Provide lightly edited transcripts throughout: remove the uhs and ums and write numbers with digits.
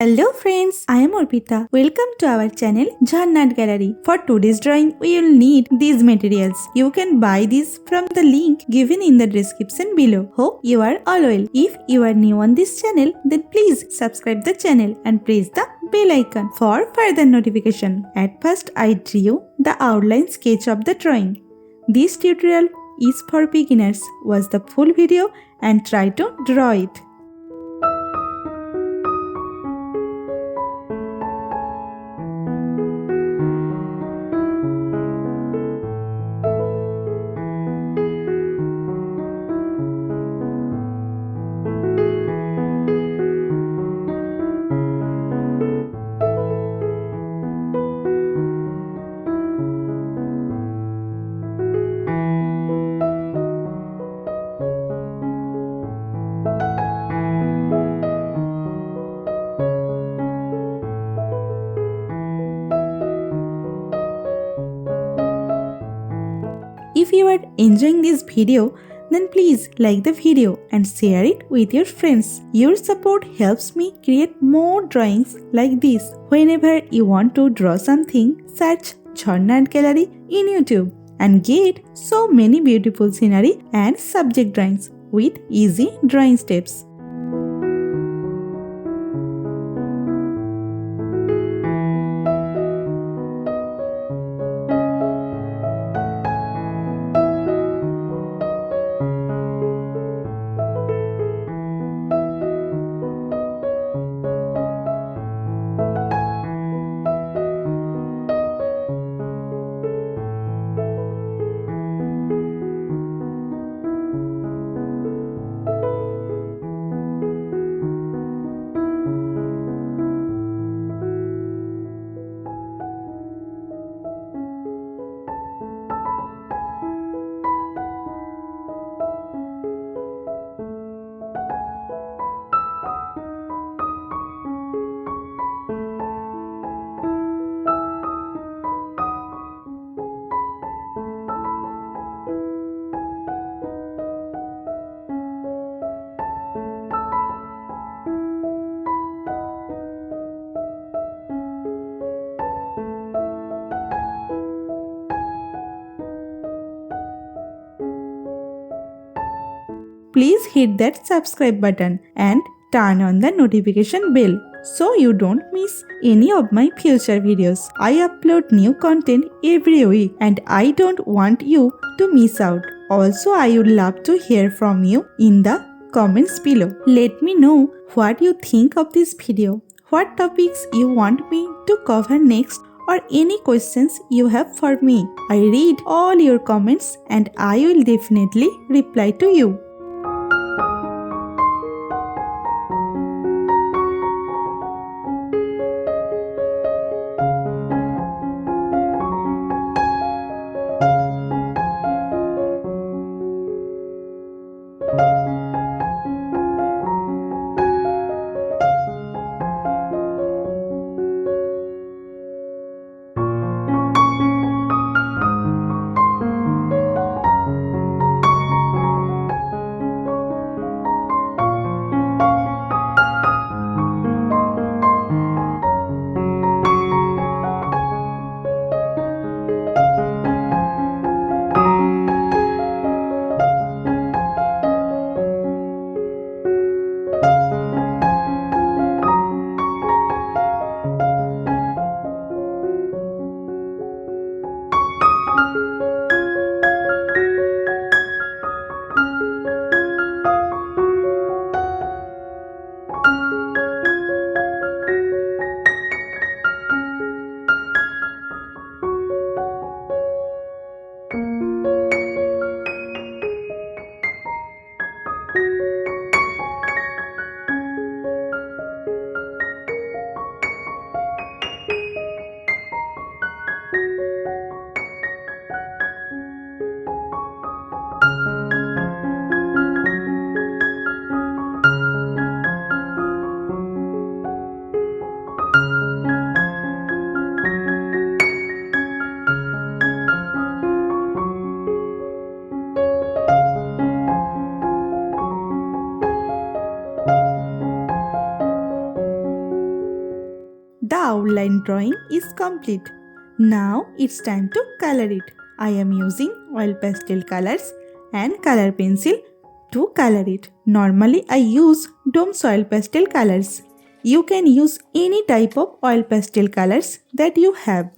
Hello friends, I am Orpita. Welcome to our channel Jhannat Gallery. For today's drawing, we will need these materials. You can buy these from the link given in the description below. Hope you are all well. If you are new on this channel, then please subscribe the channel and press the bell icon for further notification. At first, I drew the outline sketch of the drawing. This tutorial is for beginners. Watch the full video and try to draw it. If you are enjoying this video, then please like the video and share it with your friends. Your support helps me create more drawings like this. Whenever you want to draw something, search Jhannat Gallery in YouTube and get so many beautiful scenery and subject drawings with easy drawing steps. Please hit that subscribe button and turn on the notification bell so you don't miss any of my future videos. I upload new content every week and I don't want you to miss out. Also, I would love to hear from you in the comments below. Let me know what you think of this video, what topics you want me to cover next, or any questions you have for me. I read all your comments and I will definitely reply to you. The outline drawing is complete. Now it's time to color it. I am using oil pastel colors and color pencil to color it. Normally I use Dome's oil pastel colors. You can use any type of oil pastel colors that you have.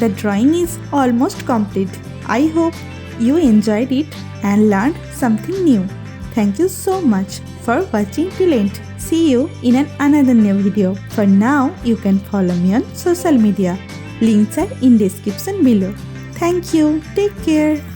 the drawing is almost complete. I hope you enjoyed it and learned something new. Thank you so much for watching till end. See you in another new video. For now, you can follow me on social media. Links are in description below. Thank you. Take care.